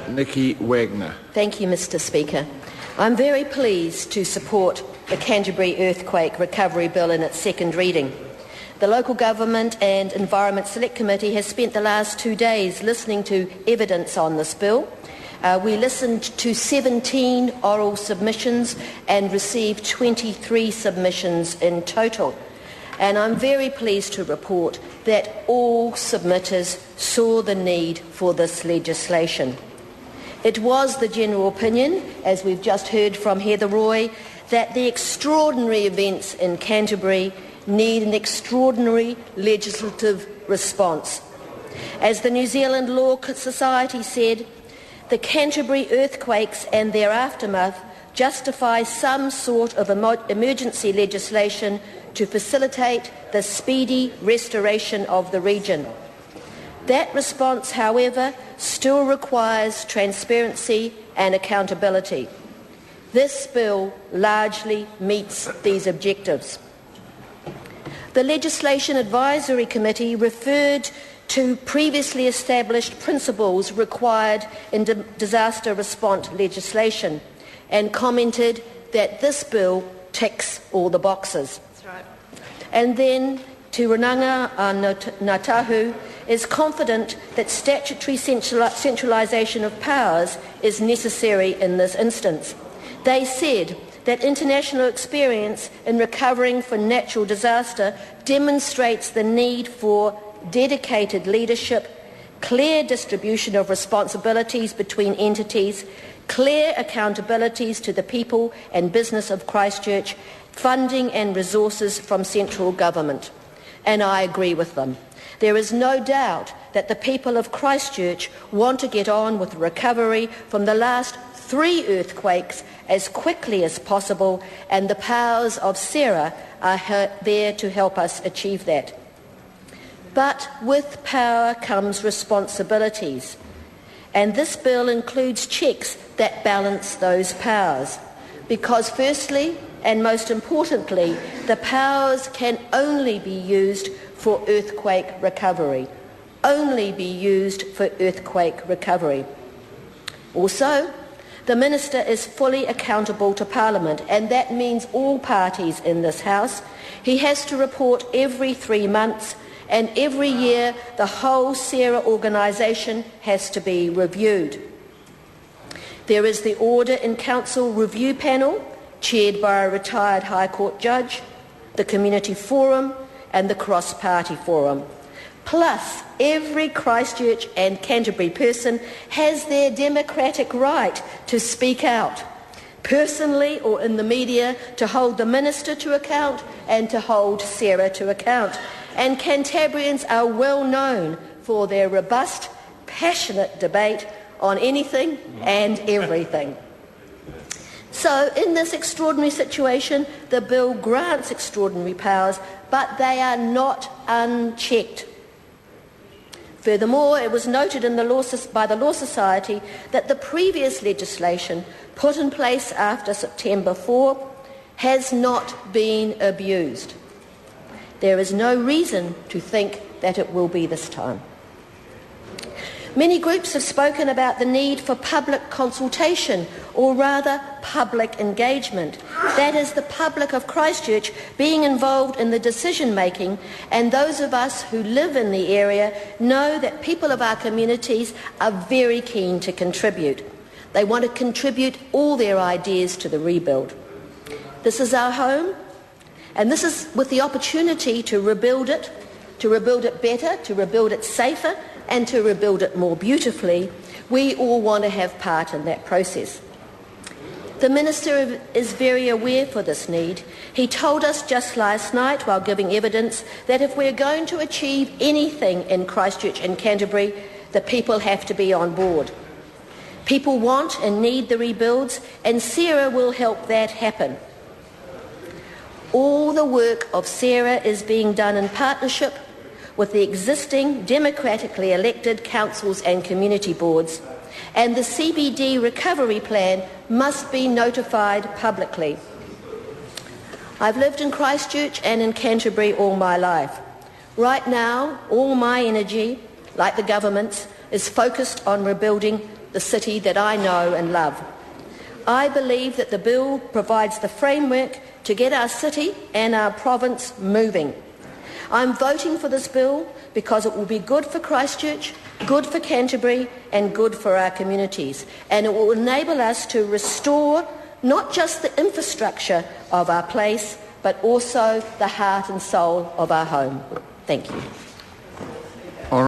Nikki Wagner. Thank you, Mr. Speaker. I'm very pleased to support the Canterbury Earthquake Recovery Bill in its second reading. The Local Government and Environment Select Committee has spent the last 2 days listening to evidence on this bill. We listened to 17 oral submissions and received 23 submissions in total. And I'm very pleased to report that all submitters saw the need for this legislation. It was the general opinion, as we've just heard from Heather Roy, that the extraordinary events in Canterbury need an extraordinary legislative response. As the New Zealand Law Society said, the Canterbury earthquakes and their aftermath justify some sort of emergency legislation to facilitate the speedy restoration of the region. That response, however, still requires transparency and accountability. This bill largely meets these objectives. The Legislation Advisory Committee referred to previously established principles required in disaster response legislation and commented that this bill ticks all the boxes. That's right. And then Tirananga Ngātahu is confident that statutory centralisation of powers is necessary in this instance. They said that international experience in recovering from natural disaster demonstrates the need for dedicated leadership, clear distribution of responsibilities between entities, clear accountabilities to the people and business of Christchurch, funding and resources from central government. And I agree with them. There is no doubt that the people of Christchurch want to get on with recovery from the last 3 earthquakes as quickly as possible, and the powers of Sarah are there to help us achieve that. But with power comes responsibilities, and this bill includes checks that balance those powers, because firstly, and most importantly, the powers can only be used for earthquake recovery. Only be used for earthquake recovery. Also, the Minister is fully accountable to Parliament, and that means all parties in this House. He has to report every 3 months, and every year the whole SARA organisation has to be reviewed. There is the Audit and Council Review Panel, chaired by a retired High Court judge, the Community Forum and the Cross-Party Forum. Plus, every Christchurch and Canterbury person has their democratic right to speak out, personally or in the media, to hold the Minister to account and to hold Sarah to account. And Cantabrians are well known for their robust, passionate debate on anything and everything. So, in this extraordinary situation, the bill grants extraordinary powers, but they are not unchecked. Furthermore, it was noted by the Law Society that the previous legislation put in place after September 4 has not been abused. There is no reason to think that it will be this time. Many groups have spoken about the need for public consultation, or rather public engagement. That is, the public of Christchurch being involved in the decision-making, and those of us who live in the area know that people of our communities are very keen to contribute. They want to contribute all their ideas to the rebuild. This is our home, and this is with the opportunity to rebuild it better, to rebuild it safer, and to rebuild it more beautifully. We all want to have part in that process. The Minister is very aware for this need. He told us just last night while giving evidence that if we're going to achieve anything in Christchurch and Canterbury, the people have to be on board. People want and need the rebuilds, and Sarah will help that happen. All the work of Sarah is being done in partnership with the existing democratically elected councils and community boards, and the CBD recovery plan must be notified publicly. I've lived in Christchurch and in Canterbury all my life. Right now, all my energy, like the government's, is focused on rebuilding the city that I know and love. I believe that the bill provides the framework to get our city and our province moving. I'm voting for this bill because it will be good for Christchurch, good for Canterbury and good for our communities, and it will enable us to restore not just the infrastructure of our place but also the heart and soul of our home. Thank you.